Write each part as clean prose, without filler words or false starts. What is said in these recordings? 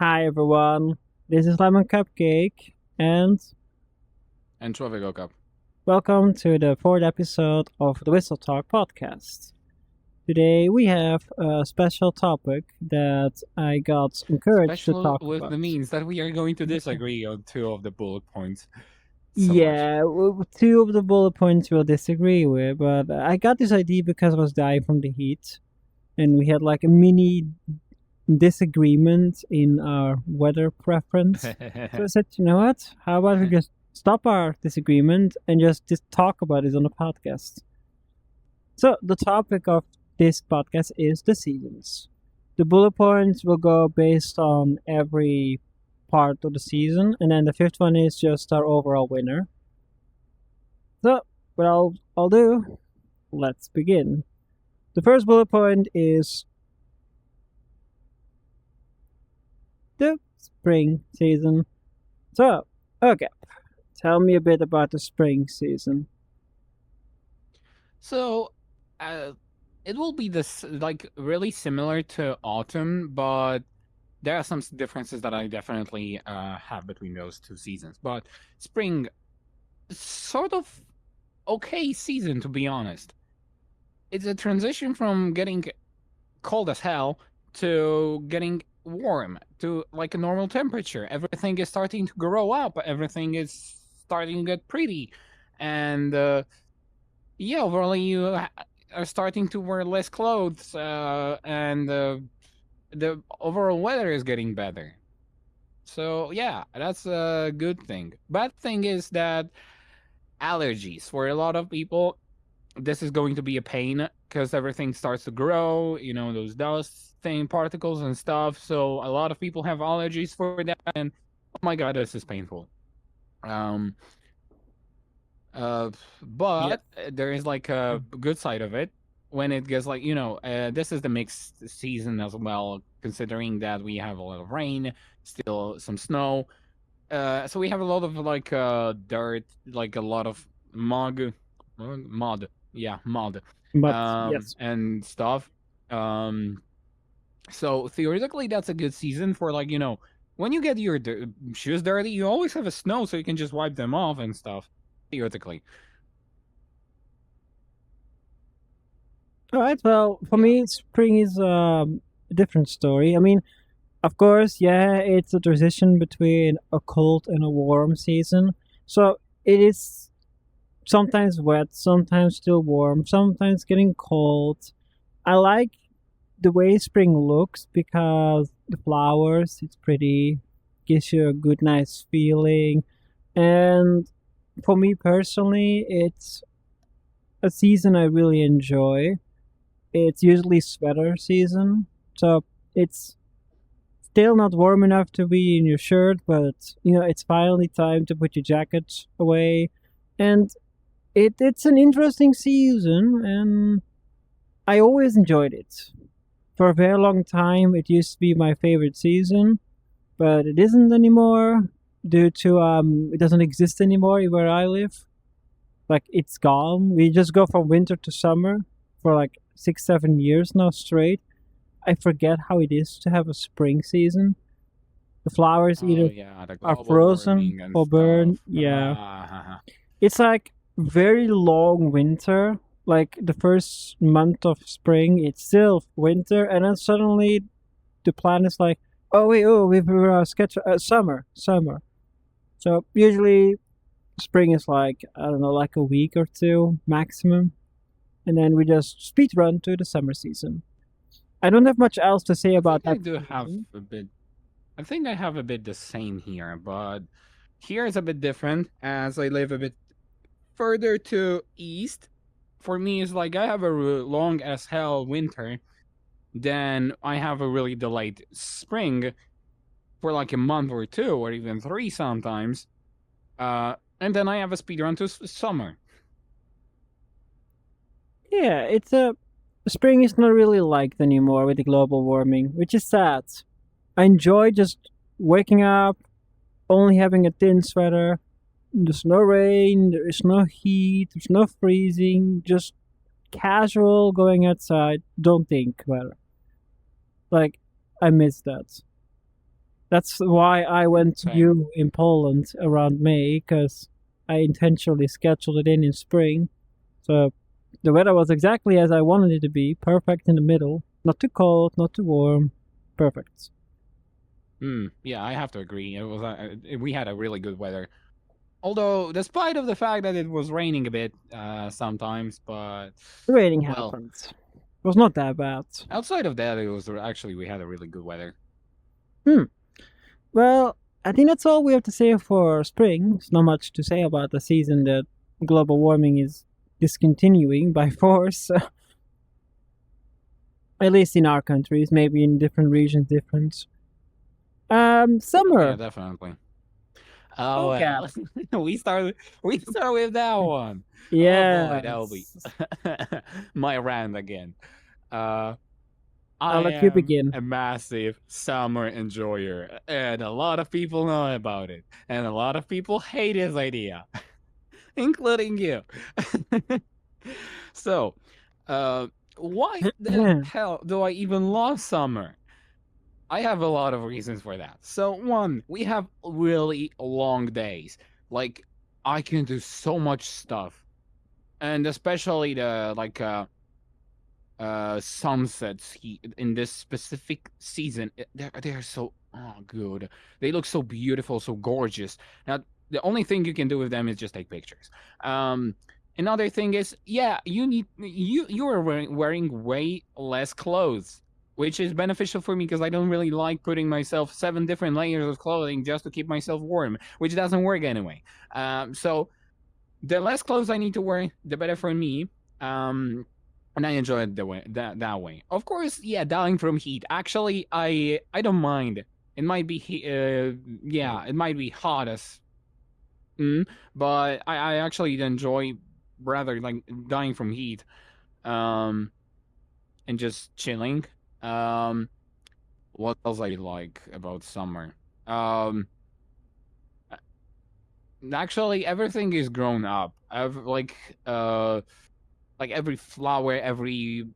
Hi everyone, this is Lemon Cupcake, and And traffic Okap. welcome to the fourth episode of the Whistle Talk podcast. Today we have a special topic that I got encouraged to Special talk with the about. means that we are going to disagree on two of the bullet points so much. Yeah, two of the bullet points we'll disagree with, but I got this idea because I was dying from the heat, and we had like a mini disagreement in our weather preference. So I said, you know what? How about we just stop our disagreement and just talk about it on the podcast? So the topic of this podcast is the seasons. The bullet points will go based on every part of the season, and then the fifth one is just our overall winner. So what I'll do, let's begin. The first bullet point is the spring season. So, okay, tell me a bit about the spring season. So, uh, it will be this like really similar to autumn, but there are some differences that I definitely have between those two seasons. But spring, sort of okay season to be honest. It's a transition from getting cold as hell to getting warm to like a normal temperature. Everything is starting to grow up. Everything is starting to get pretty, and yeah, overall you are starting to wear less clothes, and the overall weather is getting better. So yeah, that's a good thing. Bad thing is that allergies for a lot of people this is going to be a pain because everything starts to grow, those dust thing particles and stuff. So a lot of people have allergies for that, and oh my god, this is painful. Um uh Yeah. but there is like a good side of it when it gets like, this is the mixed season as well, considering that we have a lot of rain, still some snow. So we have a lot of like dirt, like a lot of mud, yeah, mud, But yes. and stuff. Um, so theoretically, that's a good season for like, when you get your shoes dirty, you always have a snow, so you can just wipe them off and stuff. Theoretically, All right. Well, for yeah. me, spring is a different story. I mean, of course, yeah, it's a transition between a cold and a warm season. So it is sometimes wet, sometimes still warm, sometimes getting cold. I like the way spring looks because the flowers, it's pretty, gives you a good, nice feeling. And for me personally, it's a season I really enjoy. It's usually sweater season, so it's still not warm enough to be in your shirt, but it's finally time to put your jacket away. And it's an interesting season, and I always enjoyed it. For a very long time, it used to be my favorite season, but it isn't anymore due to it doesn't exist anymore where I live. Like it's gone. We just go from winter to summer for like 6 7 years now straight. I forget how it is to have a spring season. The flowers Oh either yeah, the are global frozen warming and or burn. stuff. Yeah, it's like very long winter. Like the first month of spring, it's still winter, and then suddenly the plan is like, oh wait, oh we've sketch summer. So usually spring is like I don't know, like a week or two maximum, and then we just speed run to the summer season. I don't have much else to say I about think I that do have season. a bit. I think I have a bit the same here, but here is a bit different as I live a bit further to east. For me, it's like I have a long as hell winter, then I have a really delayed spring for like a month or two, or even three sometimes. And then I have a speed run to summer. Yeah, it's a spring is not really liked anymore with the global warming, which is sad. I enjoy just waking up, only having a thin sweater. There's no rain, there is no heat, there's no freezing, just casual going outside. Don't think about it. Like, I miss that. That's why I went to Same. you in Poland around May, because I intentionally scheduled it in spring. So the weather was exactly as I wanted it to be, perfect in the middle. Not too cold, not too warm. Perfect. Yeah, I have to agree. It was we had a really good weather. Although, despite of the fact that it was raining a bit sometimes, but The rating well, happened. It was not that bad. outside of that, it was actually we had a really good weather. Hmm. Well, I think that's all we have to say for spring. There's not much to say about the season that global warming is discontinuing by force. At least in our countries, maybe in different regions, different. Oh yeah, Summer. definitely. Oh Okap. well, we start with that one. Oh boy, that'll be Yes. my rant again. Uh, I'll I let you am begin. a massive summer enjoyer, and a lot of people know about it, and a lot of people hate this idea, including you. So, uh, why the hell do I even love summer? I have a lot of reasons for that. So, one, we have really long days. Like, I can do so much stuff, and especially the sunsets in this specific season, they're so good. They look so beautiful, so gorgeous. Now the only thing you can do with them is just take pictures. um Another thing is, yeah, you are wearing way less clothes, which is beneficial for me because I don't really like putting myself 7 different layers of clothing just to keep myself warm, which doesn't work anyway. So the less clothes I need to wear, the better for me. Um, and I enjoy it that way. Of course, yeah, dying from heat. Actually, I don't mind. It might be yeah, it might be hot as but I actually enjoy rather like dying from heat. Um, and just chilling. Um, what else I like about summer? Um, Actually, everything is grown up. I've like every flower, every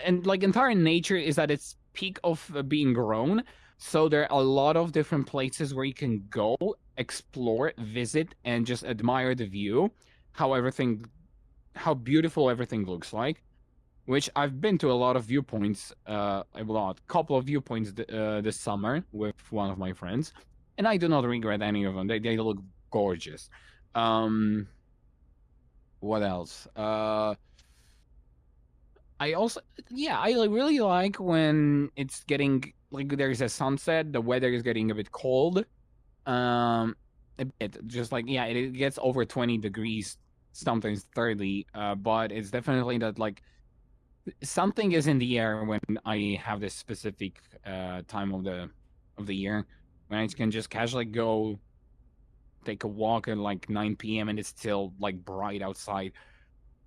and like entire nature is at its peak of being grown. So there are a lot of different places where you can go, explore, visit, and just admire the view, how everything, how beautiful everything looks like. Which I've been to a lot of viewpoints, couple of viewpoints this summer with one of my friends, and I do not regret any of them. They look gorgeous. Um, what else? I also, yeah, I really like when it's getting like there's a sunset, the weather is getting a bit cold. Um, a bit, just like, yeah, it gets over 20 degrees, sometimes 30. But it's definitely that like something is in the air when I have this specific time of the year when I can just casually go take a walk at like 9 p.m. and it's still like bright outside.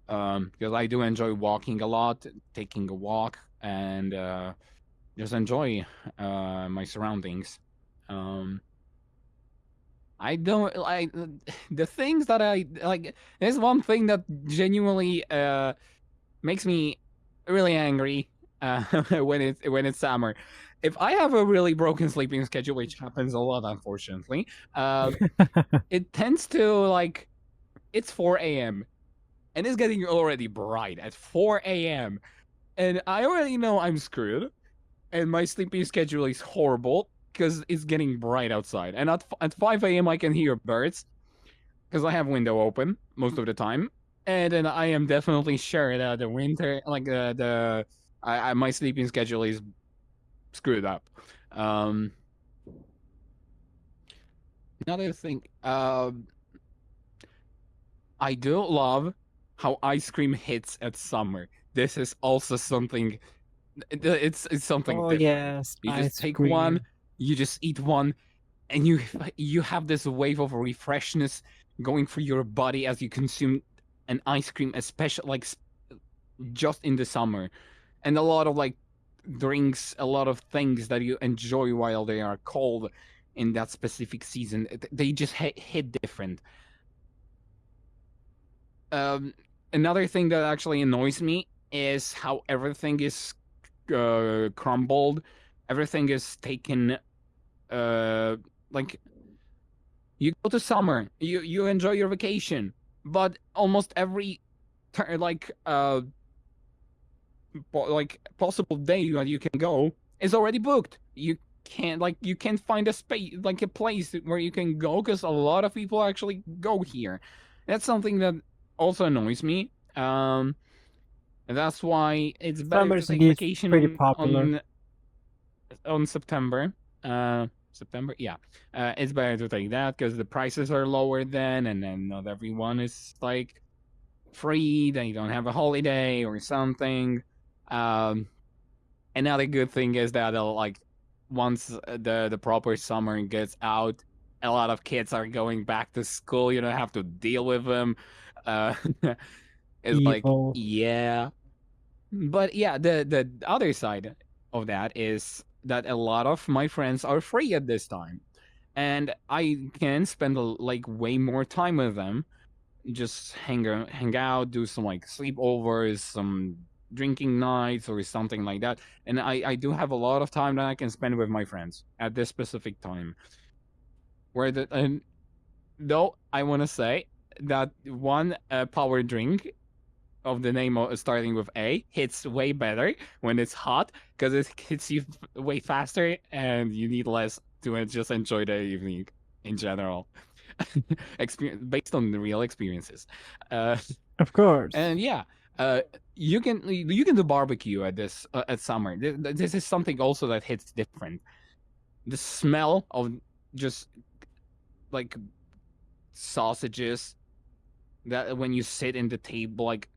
Because I do enjoy walking a lot, taking a walk, and just enjoy my surroundings. Um, I don't like the things that I like. There's one thing that genuinely makes me really angry when it's summer. If I have a really broken sleeping schedule, which happens a lot, unfortunately, uh, it tends to like it's 4 a.m. and it's getting already bright at 4 a.m. and I already know I'm screwed, and my sleeping schedule is horrible because it's getting bright outside. And at 5 a.m. I can hear birds because I have window open most of the time, and then I am definitely sure that the winter, like my sleeping schedule is screwed up. Um, Another thing, I do love how ice cream hits at summer. This is also something. It's something Oh different. yes, You just ice take one, cream. you just eat one, and you have this wave of refreshness going through your body as you consume an ice cream, especially like just in the summer, and a lot of like drinks, a lot of things that you enjoy while they are cold in that specific season. They just hit different. Um, Another thing that actually annoys me is how everything is crumbled. Everything is taken. like you go to summer, you enjoy your vacation, but almost every like like possible day that you can go is already booked. You can't find a space, like a place where you can go, because a lot of people actually go here. That's something that also annoys me. And that's why it's better Summer to is take indeed vacation pretty popular. on September. September, yeah. It's better to take that because the prices are lower then, and then not everyone is like free. They don't have a holiday or something. Um, Another good thing is that like once the proper summer gets out, a lot of kids are going back to school. You don't have to deal with them. Uh, it's like, Evil. yeah, but yeah, the other side of that is that a lot of my friends are free at this time, and I can spend like way more time with them. Just hang out, do some like sleepovers, some drinking nights or something like that. And I do have a lot of time that I can spend with my friends at this specific time. Where the and though I want to say that one power drink of the name of, starting with A hits way better when it's hot because it hits you way faster and you need less to just enjoy the evening in general. Experience based on the real experiences. Uh, Of course. and yeah, uh, you can do barbecue at this at summer. This is something also that hits different. The smell of just like sausages that when you sit in the table like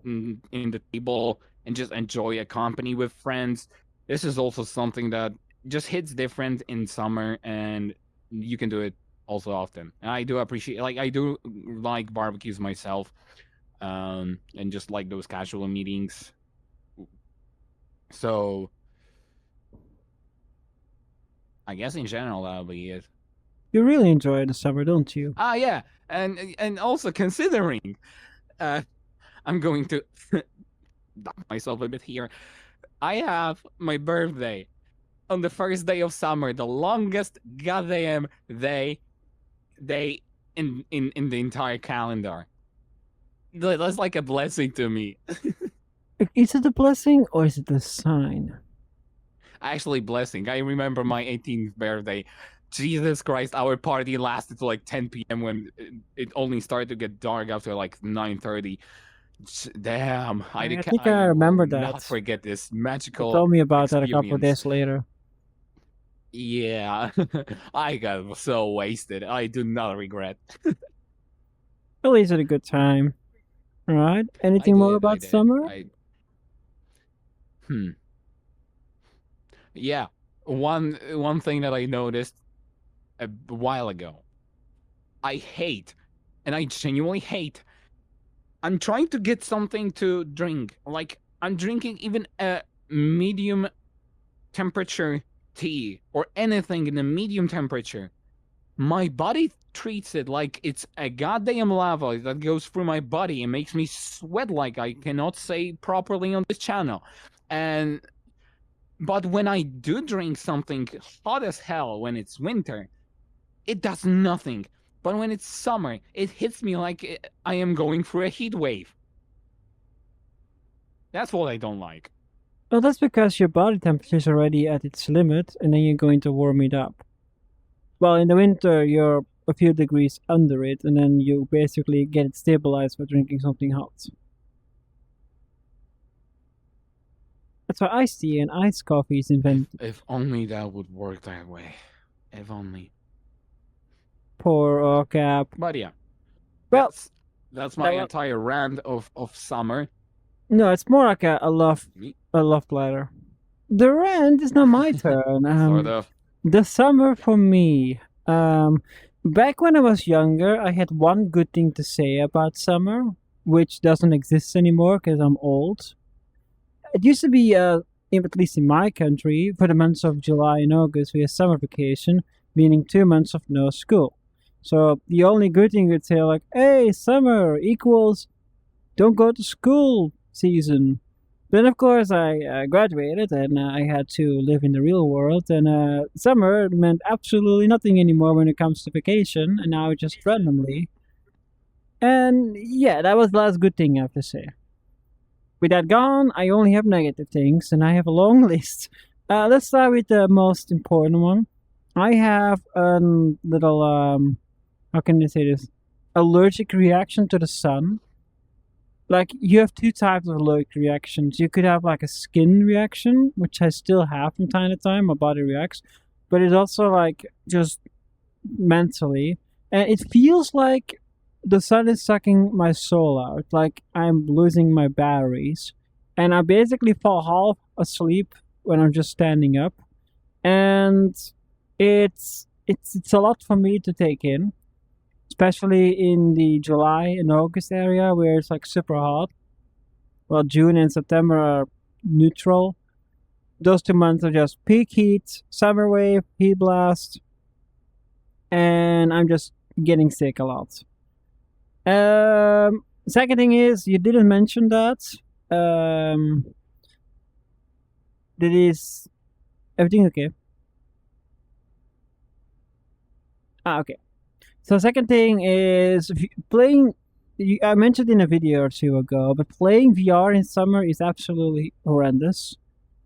in the table and just enjoy a company with friends. This is also something that just hits different in summer, and you can do it also often. And I do appreciate, like, I do like barbecues myself, and just like those casual meetings. So I guess in general that'll be it. You really enjoy the summer, don't you? Ah, yeah, and also considering, uh, I'm going to dock myself a bit here. I have my birthday on the first day of summer, the longest goddamn day in the entire calendar. That's like a blessing to me. Is it a blessing or is it a sign? Actually, blessing. I remember my 18th birthday. Jesus Christ, our party lasted to like 10 p.m. when it only started to get dark after like 9:30. Damn, I think I I will remember not that. forget this You magical told me about that a couple of experience. days later. Yeah, I got so wasted. I do not regret. At least had a good time. Alright. Anything more I about did. summer? Hmm. Yeah. One thing that I noticed a while ago. I hate, and I genuinely hate. I'm trying to get something to drink. Like I'm drinking even a medium temperature tea or anything in a medium temperature. My body treats it like it's a goddamn lava that goes through my body and makes me sweat like I cannot say properly on this channel. And but when I do drink something hot as hell when it's winter, it does nothing. But when it's summer, it hits me like I am going through a heat wave. That's what I don't like. Well, that's because your body temperature is already at its limit and then you're going to warm it up. Well, in the winter, you're a few degrees under it and then you basically get it stabilized by drinking something hot. That's why iced tea and iced coffee is invented. If only that would work that way. If only. Poor Okap. But yeah, Well, that's my that was, entire rant of summer. no, it's more like a love letter. The rant is not my turn. Sort of. The summer for me. Um, Back when I was younger, I had one good thing to say about summer, which doesn't exist anymore because I'm old. It used to be, at least in my country, for the months of July and August, we have summer vacation, meaning 2 months of no school. So the only good thing you'd say, like, hey, summer equals don't go to school season. Then, of course, I graduated and I had to live in the real world. And summer meant absolutely nothing anymore when it comes to vacation. And now just randomly. And yeah, that was the last good thing I have to say. With that gone, I only have negative things, and I have a long list. Let's start with the most important one. I have a little, how can I say this? Allergic reaction to the sun. Like, you have two types of allergic reactions. You could have like a skin reaction, which I still have from time to time. My body reacts, but it's also like just mentally, and it feels like the sun is sucking my soul out. Like I'm losing my batteries, and I basically fall half asleep when I'm just standing up, and it's a lot for me to take in, especially in the July and August area where it's like super hot. Well, June and September are neutral. Those 2 months are just peak heat, summer wave, heat blast, and I'm just getting sick a lot. Second thing is you didn't mention that. Um, that is everything okay? Okay. So second thing is playing. I mentioned in a video or two ago, but playing VR in summer is absolutely horrendous.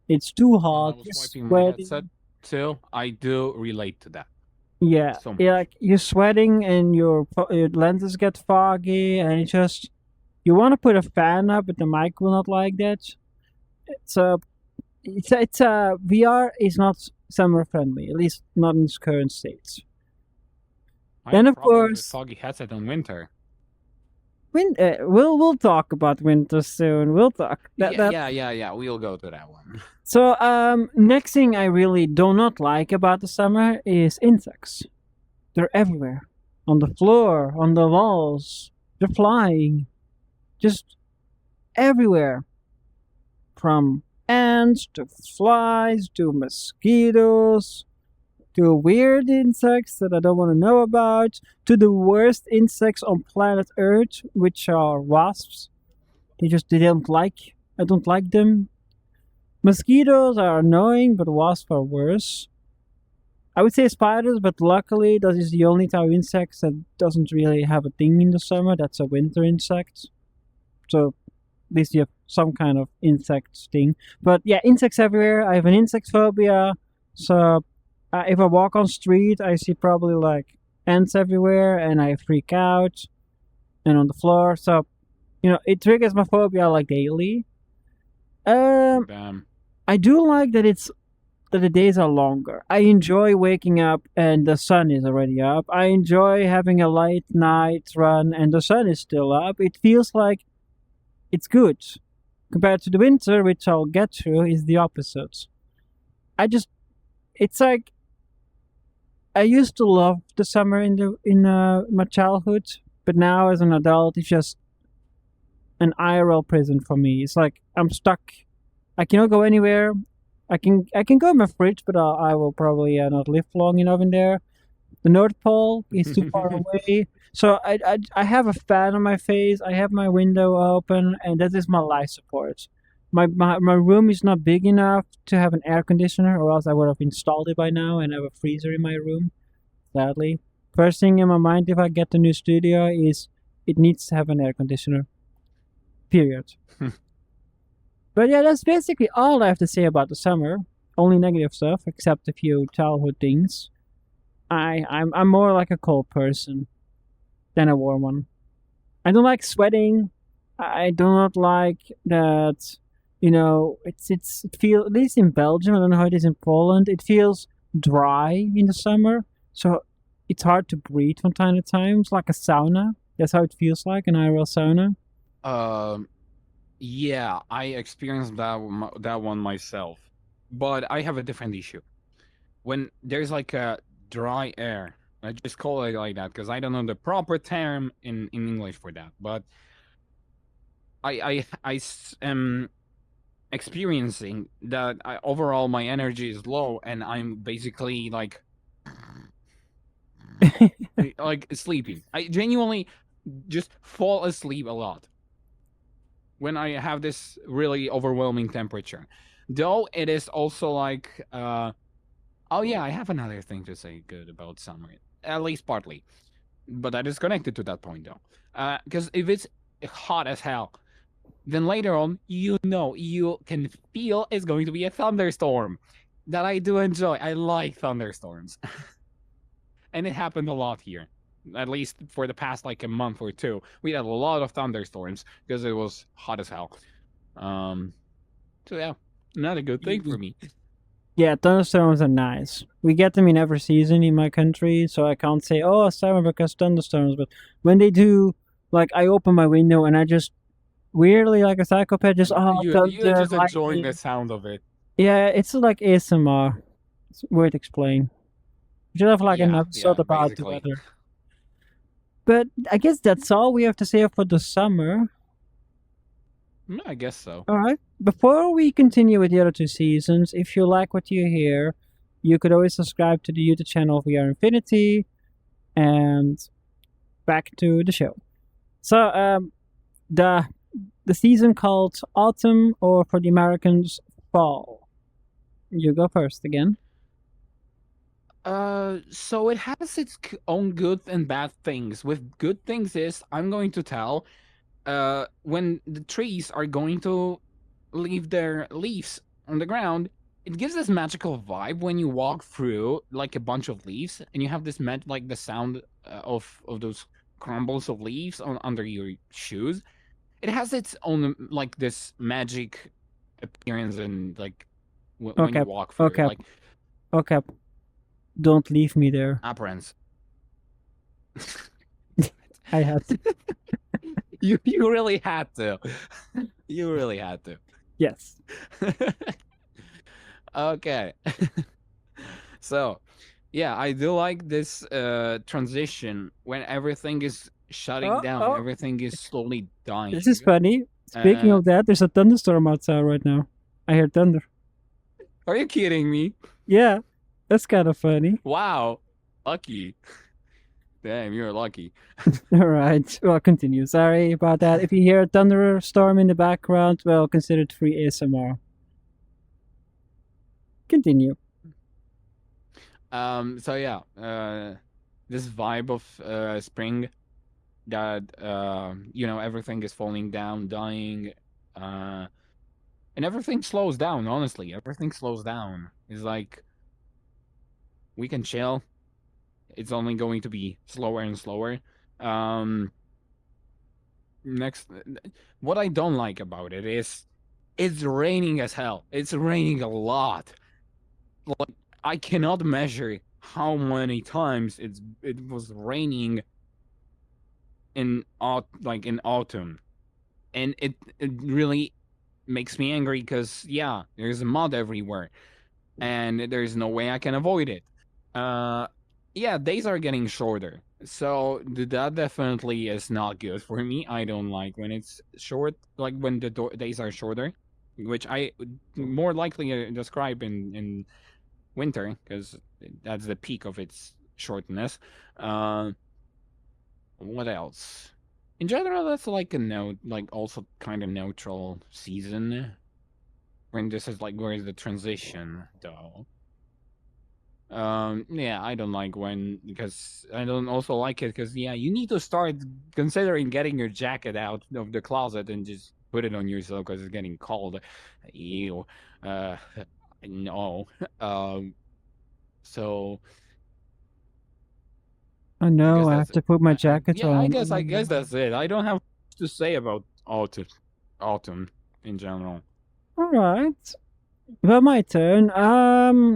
It's too I hot. was You're wiping my headset sweating. too. I do relate to that Yeah, so yeah, much. like you're sweating and your lenses get foggy, and it's just you want to put a fan up, but the mic will not like that. So it's VR is not summer friendly, at least not in its current state. I Then have of problems with course, foggy headset in winter. we'll talk about winter soon. We'll talk Yeah, that. yeah, yeah, yeah. We'll go to that one. So next thing I really do not like about the summer is insects. They're everywhere, on the floor, on the walls. They're flying, just everywhere, from ants to flies to mosquitoes to weird insects that I don't want to know about, to the worst insects on planet Earth, which are wasps. They don't like. I don't like them. Mosquitoes are annoying, but wasps are worse. I would say spiders, but luckily that is the only type of insect that doesn't really have a thing in the summer. That's a winter insect. So at least you have some kind of insect thing. But yeah, insects everywhere. I have an insect phobia. So if I walk on street, I see probably like ants everywhere, and I freak out and on the floor. So it triggers my phobia like daily. Um, Damn. I do like that the days are longer. I enjoy waking up and the sun is already up. I enjoy having a light night run and the sun is still up. It feels like it's good. Compared to the winter, which I'll get to, is the opposite. I just it's like I used to love the summer in my childhood, but now as an adult, it's just an IRL prison for me. It's like I'm stuck. I cannot go anywhere. I can go in my fridge, but I will probably not live long enough in there. The North Pole is too far away. So I have a fan on my face. I have my window open, and that is my life support. My room is not big enough to have an air conditioner, or else I would have installed it by now and have a freezer in my room. Sadly, first thing in my mind if I get the new studio is it needs to have an air conditioner. Period. But yeah, that's basically all I have to say about the summer. Only negative stuff, except a few childhood things. I'm more like a cold person than a warm one. I don't like sweating. I do not like that. It feels at least in Belgium. I don't know how it is in Poland. It feels dry in the summer, so it's hard to breathe from time to time. It's like a sauna. That's how it feels like an IRL sauna. Um, yeah, I experienced that one myself, but I have a different issue. When there's like a dry air, I just call it like that because I don't know the proper term in English for that. But am experiencing that overall my energy is low and I'm basically like sleeping. I genuinely just fall asleep a lot. when I have this really overwhelming temperature. Though it is also like, oh yeah, I have another thing to say good about summer, at least partly, but that is connected to that point though. Because if it's hot as hell, then later on, you can feel it's going to be a thunderstorm. That I do enjoy. I like thunderstorms, and it happened a lot here. At least for the past like a month or two, we had a lot of thunderstorms because it was hot as hell. Um, so yeah, not a good thing for me. Yeah, thunderstorms are nice. We get them in every season in my country, so I can't say, oh, summer because thunderstorms. But when they do, like, I open my window and I just weirdly, like a psychopath, just, oh, You're thunder, just enjoying the lightning. sound of it. Yeah, it's like ASMR. It's weird to explain. We should have like an episode Yeah, about the basically. weather. But I guess that's all we have to say for the summer. I guess so. All right. Before we continue with the other two seasons, if you like what you hear, you could always subscribe to the YouTube channel VRInfinity. And back to the show. So, the the season called autumn, or for the Americans, fall. You go first again. So it has its own good and bad things. With good things is I'm going to tell when the trees are going to leave their leaves on the ground, it gives this magical vibe when you walk through like a bunch of leaves and you have this like the sound of those crumbles of leaves on under your shoes. It has its own like this magic appearance and like when you Okay, walk through it, okay, like okay. Don't leave me there. appearance. I had to. You really had to. You really had to. Yes. Okay. So, yeah, I do like this transition when everything is shutting Oh, down, oh. everything is slowly This is dying. funny. Speaking of that, there's a thunderstorm outside right now. I hear thunder. Are you kidding me? Yeah, that's kind of funny. Wow. Lucky. Damn, you're lucky. All right. Well, continue. Sorry about that. If you hear a thunderstorm in the background, well, consider it free ASMR. Continue. So yeah, this vibe of spring that everything is falling down, dying, and everything slows down. Honestly, everything slows down. It's like we can chill. It's only going to be slower and slower. Um, next, what I don't like about it is it's raining as hell. It's raining a lot. Like I cannot measure how many times it was raining in autumn, and it really makes me angry because yeah, there's mud everywhere, and there's no way I can avoid it. Yeah, days are getting shorter, so that definitely is not good for me. I don't like when it's short, like when the days are shorter, which I would more likely describe in winter because that's the peak of its shortness. Uh, what else? In general, that's like a note, like also kind of neutral season. When this is like where is the transition though? Yeah, I don't like when because I don't also like it because yeah, you need to start considering getting your jacket out of the closet and just put it on yourself because it's getting cold. Ew. Uh, no. So Oh I no, guess I that's have it. to put my jacket Yeah, on. I guess that's it. I don't have much to say about autumn in general. All right. Well, my turn.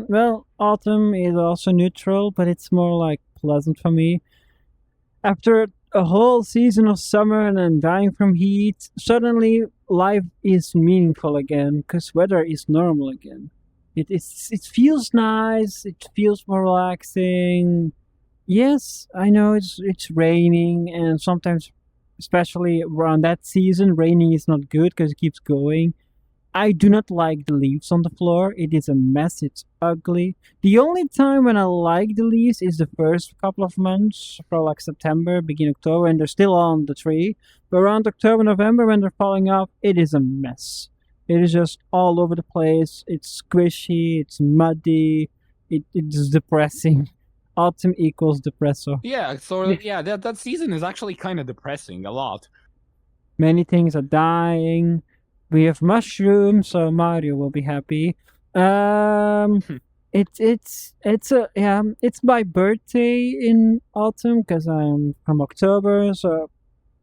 Well, autumn is also neutral, but it's more like pleasant for me. After a whole season of summer and then dying from heat, suddenly life is meaningful again because weather is normal again. It feels nice. It feels more relaxing. Yes, I know it's raining, and sometimes, especially around that season, raining is not good because it keeps going. I do not like the leaves on the floor. It is a mess. It's ugly. The only time when I like the leaves is the first couple of months, from like September, beginning October, and they're still on the tree. But around October, November, when they're falling off, it is a mess. It is just all over the place. It's squishy. It's muddy. It's depressing. Autumn equals depresso. Yeah, sort of. Yeah, that season is actually kind of depressing a lot. Many things are dying. We have mushrooms, so Mario will be happy. Um, it's my birthday in autumn because I'm from October, so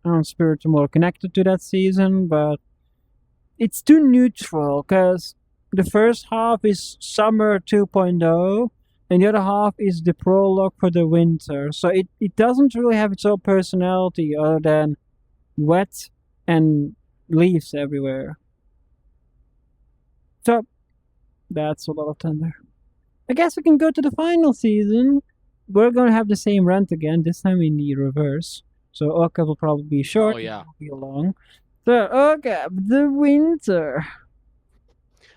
I'm spiritually more connected to that season. But it's too neutral because the first half is summer 2.0 and the other half is the prologue for the winter. So it doesn't really have its own personality other than wet and leaves everywhere. So that's a lot of thunder. I guess we can go to the final season. We're gonna have the same rant again, this time in the reverse. So Okap will probably be short, Oh yeah. be long. So Okap, the winter.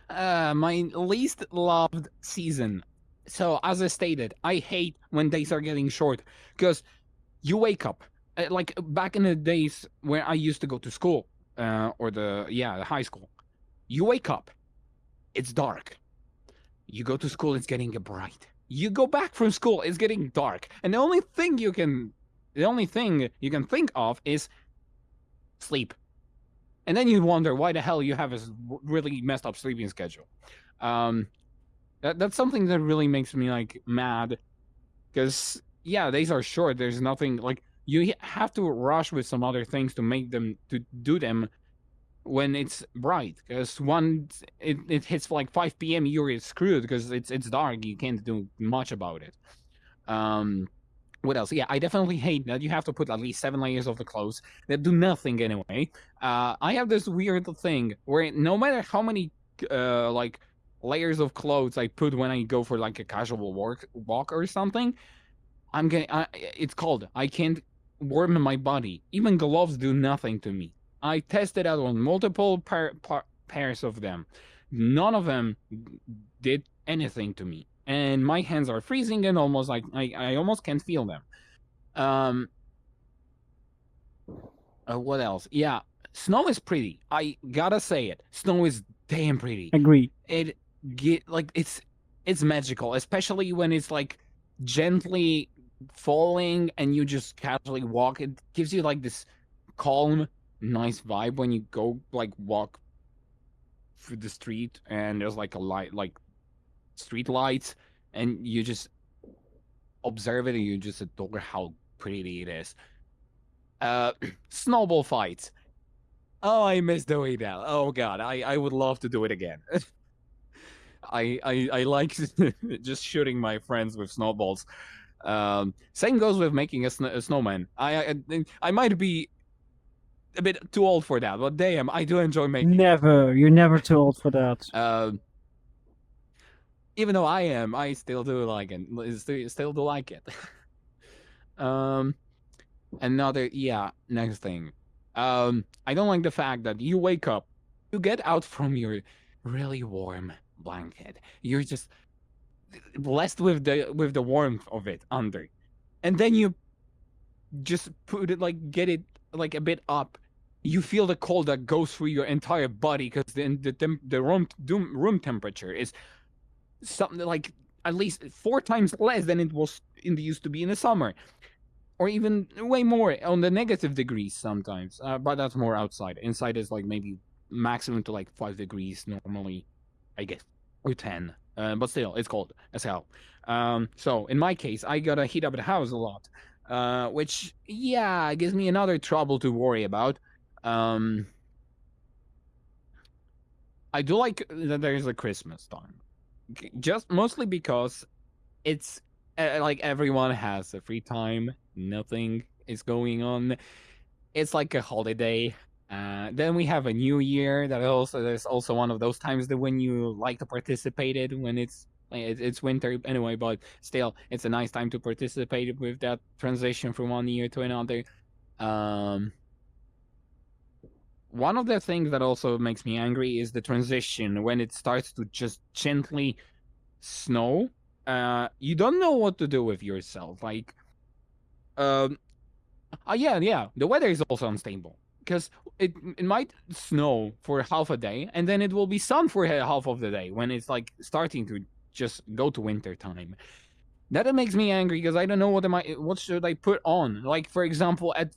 My least loved season. So as I stated, I hate when days are getting short because you wake up like back in the days when I used to go to school or the high school. You wake up, it's dark. You go to school, it's getting bright. You go back from school, it's getting dark, and the only thing you can think of is sleep. And then you wonder why the hell you have a really messed up sleeping schedule. Um, that's something that really makes me like mad because yeah, days are short. There's nothing like you have to rush with some other things to make them to do them when it's bright because once it hits like 5 p.m. you're screwed because it's dark. You can't do much about it. Um, what else? Yeah, I definitely hate that you have to put at least 7 layers of the clothes that do nothing anyway. I have this weird thing where no matter how many like layers of clothes I put when I go for like a casual walk or something, I'm getting. It's cold. I can't warm my body. Even gloves do nothing to me. I tested out on multiple pairs of them. None of them did anything to me, and my hands are freezing and almost like I almost can't feel them. Um, what else? Yeah, snow is pretty. I gotta say it. Snow is damn pretty. Agree. It get like it's magical, especially when it's like gently falling and you just casually walk. It gives you like this calm, nice vibe when you go like walk through the street and there's like a light, like street lights, and you just observe it and you just adore how pretty it is. Uh, snowball fights. Oh, I miss doing that. Oh god, I would love to do it again. I like just shooting my friends with snowballs. Same goes with making a snowman. I might be a bit too old for that, but damn, I do enjoy making. Never. You're never too old for that. Even though I am, I still do like it. Still do like it. um, next thing. I don't like the fact that you wake up, you get out from your really warm blanket. You're just blessed with the warmth of it under, and then you just put it like get it like a bit up. You feel the cold that goes through your entire body because the room temperature is something like at least 4 times less than it was in the used to be in the summer, or even way more on the negative degrees sometimes. But that's more outside. Inside is like maybe maximum to like 5 degrees normally, I guess, or 10. But still, it's cold as hell. So in my case, I gotta heat up the house a lot, which yeah gives me another trouble to worry about. I do like that there's a Christmas time, just mostly because it's like everyone has a free time, nothing is going on. It's like a holiday. Then we have a new year that also there's also one of those times that when you like to participate it when it's winter anyway, but still it's a nice time to participate with that transition from one year to another. Um, one of the things that also makes me angry is the transition when it starts to just gently snow. You don't know what to do with yourself. Like, um, yeah, the weather is also unstable because it might snow for half a day and then it will be sun for half of the day when it's like starting to just go to winter time. That makes me angry because I don't know what should I put on. Like for example, at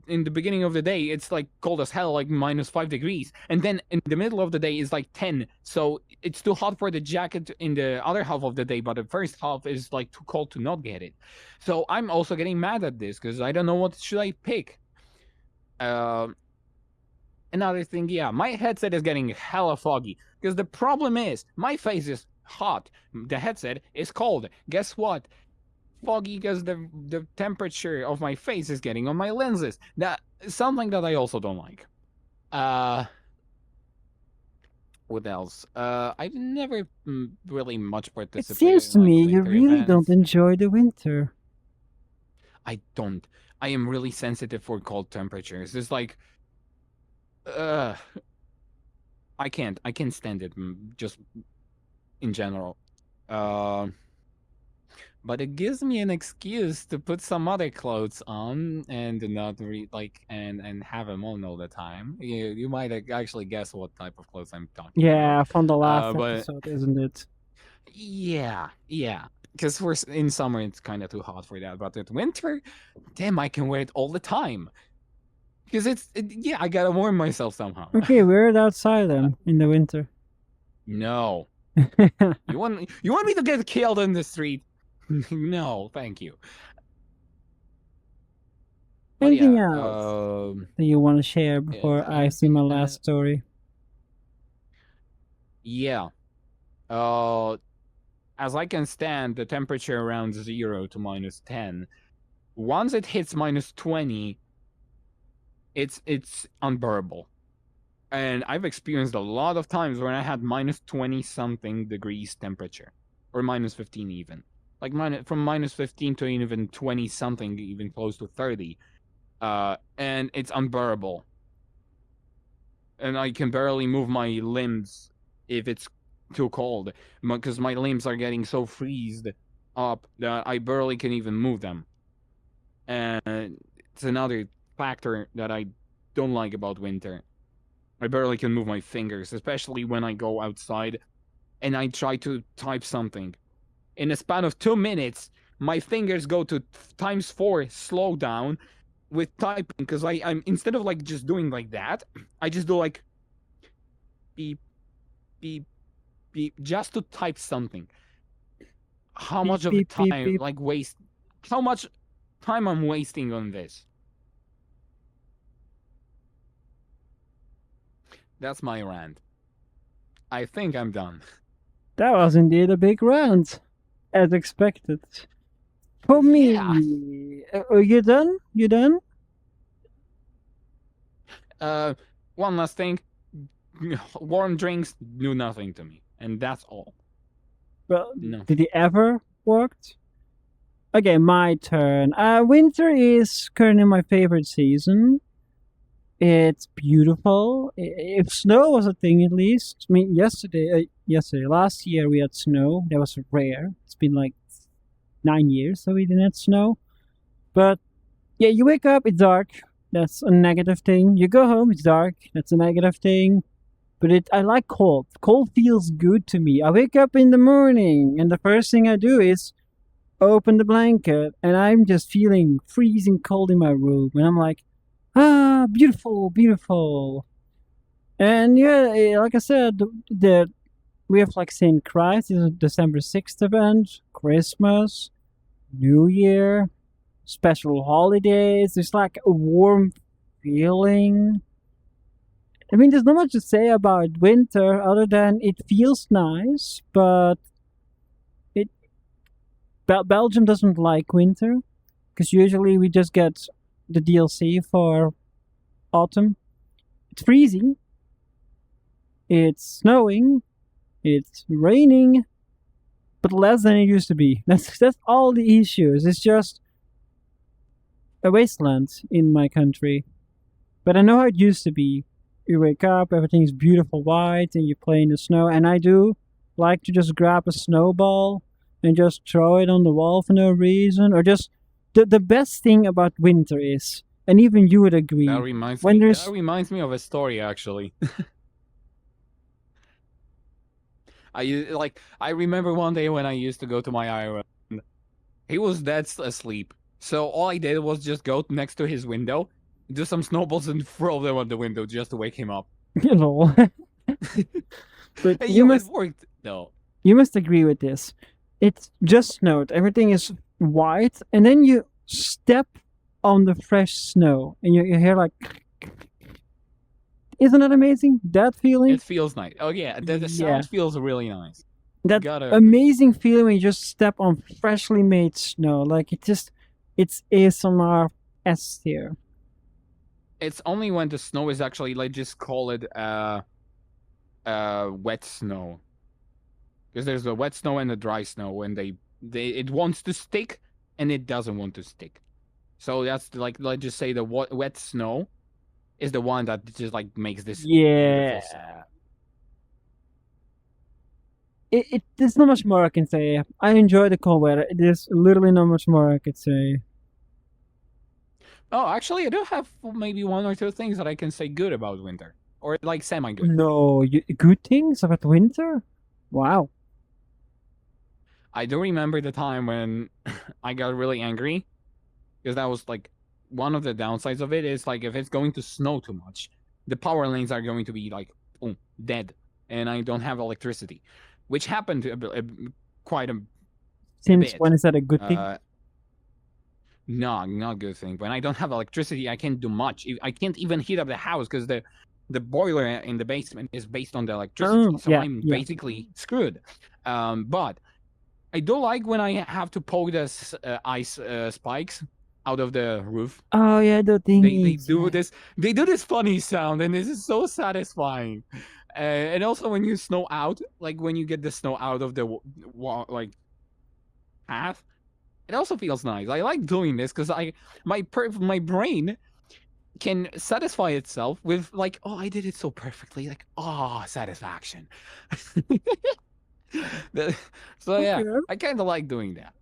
in the beginning of the day, it's like cold as hell, like -5 degrees, and then in the middle of the day is like 10. So it's too hot for the jacket in the other half of the day, but the first half is like too cold to not get it. So I'm also getting mad at this because I don't know what should I pick. Um, Another thing, yeah, my headset is getting hella foggy because the problem is my face is hot, the headset is cold. Guess what? Foggy because the temperature of my face is getting on my lenses. That is something that I also don't like. Uh, what else? I've never really much It participated seems in to like me you winter really don't events. enjoy the winter. I don't. I am really sensitive for cold temperatures. It's like, uh, I can't stand it. Just in general. Uh, but it gives me an excuse to put some other clothes on and not like and have them on all the time. You might actually guess what type of clothes I'm talking about. Yeah, from the last But episode, isn't it? yeah, because we're in summer it's kind of too hot for that. But at winter, damn, I can wear it all the time because yeah, I gotta warm myself somehow. Okay, wear it outside then in the winter. No, you want me to get killed in the street? No, thank you. But Anything yeah, else that you want to share before I see my last story? yeah. Uh, as I can stand the temperature around 0 to -10. Once it hits -20, it's unbearable. And I've experienced a lot of times when I had -20 something degrees temperature, or -15 even. Like from -15 to even 20 something, even close to 30. And it's unbearable. And I can barely move my limbs if it's too cold because my limbs are getting so freezed up that I barely can even move them. And it's another factor that I don't like about winter. I barely can move my fingers, especially when I go outside and I try to type something. In a span of 2 minutes, my fingers go to ×4 slow down with typing because I'm instead of like just doing like that, I just do like beep beep beep just to type something. How Beep much of beep beep time beep. like waste? How much time I'm wasting on this? That's my rant. I think I'm done. That was indeed a big rant, as expected. For Yeah. me, are you done? You done? One last thing. Warm drinks do nothing to me, and that's all. Well, did Nothing. it ever worked? Okay, my turn. Winter is currently my favorite season. It's beautiful. If snow was a thing, at least. I mean, last year we had snow. That was rare. It's been like 9 years that we didn't have snow. But yeah, you wake up, it's dark. That's a negative thing. You go home, it's dark. That's a negative thing. But I like cold. Cold feels good to me. I wake up in the morning, and the first thing I do is open the blanket, and I'm just feeling freezing cold in my room, and I'm like, ah, beautiful, beautiful. And yeah, like I said, we have like Saint Christ is a December 6th event, Christmas, New Year, special holidays. There's like a warm feeling. I mean, there's not much to say about winter other than it feels nice, but it Belgium doesn't like winter because usually we just get the DLC for autumn. It's freezing, it's snowing, it's raining, but less than it used to be. That's all the issues. It's just a wasteland in my country. But I know how it used to be. You wake up, everything's beautiful white, and you play in the snow. And I do like to just grab a snowball and just throw it on the wall for no reason, or just the best thing about winter is, and even you would agree, when That there's reminds me of a story actually. I remember one day when I used to go to my island. He was dead asleep. So all I did was just go next to his window, do some snowballs, and throw them on the window just to wake him up. you know, but Hey, yo, it worked though. you must agree with this. It's just snowed. Everything is white, and then you step on the fresh snow, and you hear like, isn't that amazing? That feeling? It feels nice. Oh yeah, the Yeah. sound feels really nice. That Gotta amazing feeling when you just step on freshly made snow. Like it's ASMR S tier. It's only when the snow is actually, like, just call it wet snow, because there's a wet snow and a dry snow. When they it wants to stick and it doesn't want to stick. So that's like, let's just say the wet snow is the one that just like makes this Yeah. beautiful sound. There's not much more I can say. I enjoy the cold weather. There's literally not much more I could say. Oh, actually, I do have maybe one or two things that I can say good about winter, or like semi-good. No, good things about winter? Wow. I do remember the time when I got really angry, because that was like one of the downsides of it is, like, if it's going to snow too much, the power lines are going to be like, boom, dead, and I don't have electricity, which happened quite a Since bit. when is that a good thing? No, not a good thing. When I don't have electricity, I can't do much. I can't even heat up the house because the boiler in the basement is based on the electricity. So Yeah, I'm yeah. basically screwed. But I do like when I have to poke the ice spikes out of the roof. Oh yeah, the They thingies. do Yeah. this funny sound, and this is so satisfying. And also when you snow out, like when you get the snow out of the like path, it also feels nice. I like doing this because my brain can satisfy itself with, like, oh, I did it so perfectly, like, oh, satisfaction. So yeah, Okay. I kind of like doing that.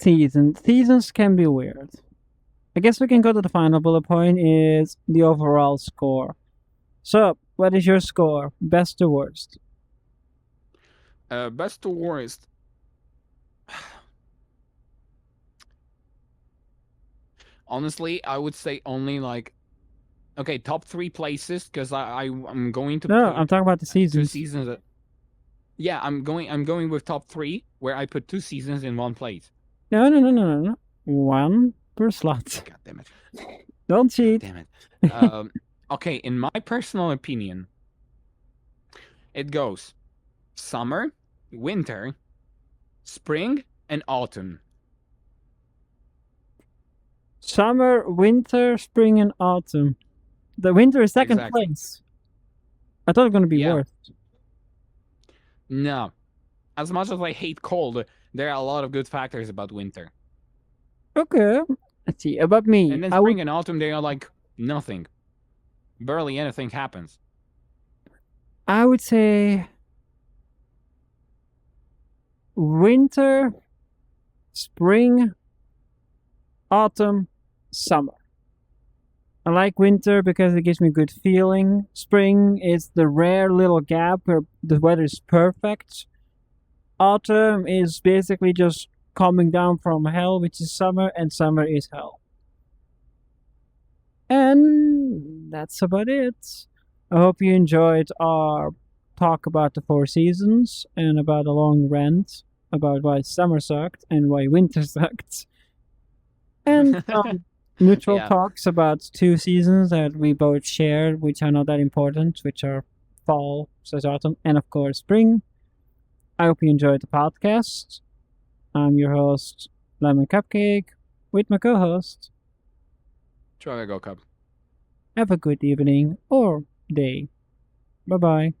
Seasons can be weird. I guess we can go to the final bullet point is the overall score. So, what is your score? Best to worst? Best to worst. Honestly, I would say only like, okay, top 3 places, because I'm going to No, put I'm talking about the 2 seasons. seasons. Yeah, I'm going with top 3, where I put 2 seasons in one place. No. One per slot. God damn it. Don't cheat. Damn it. Okay, in my personal opinion, it goes summer, winter, spring, and autumn. Summer, winter, spring, and autumn. The winter is second Exactly. place. I thought it was going to be Yeah. worse. No. As much as I hate cold, there are a lot of good factors about winter. Okay. Let's see. About me, And then spring and autumn, they are like nothing. Barely anything happens. I would say winter, spring, autumn, summer. I like winter because it gives me good feeling. Spring is the rare little gap where the weather is perfect. Autumn is basically just coming down from hell, which is summer, and summer is hell. And that's about it. I hope you enjoyed our talk about the 4 seasons and about a long rant about why summer sucked and why winter sucked. And neutral Yeah. talks about 2 seasons that we both share, which are not that important, which are fall, autumn, and of course spring. I hope you enjoyed the podcast. I'm your host, Lemon Cupcake, with my co-host. Try to go cup. Have a good evening or day. Bye bye.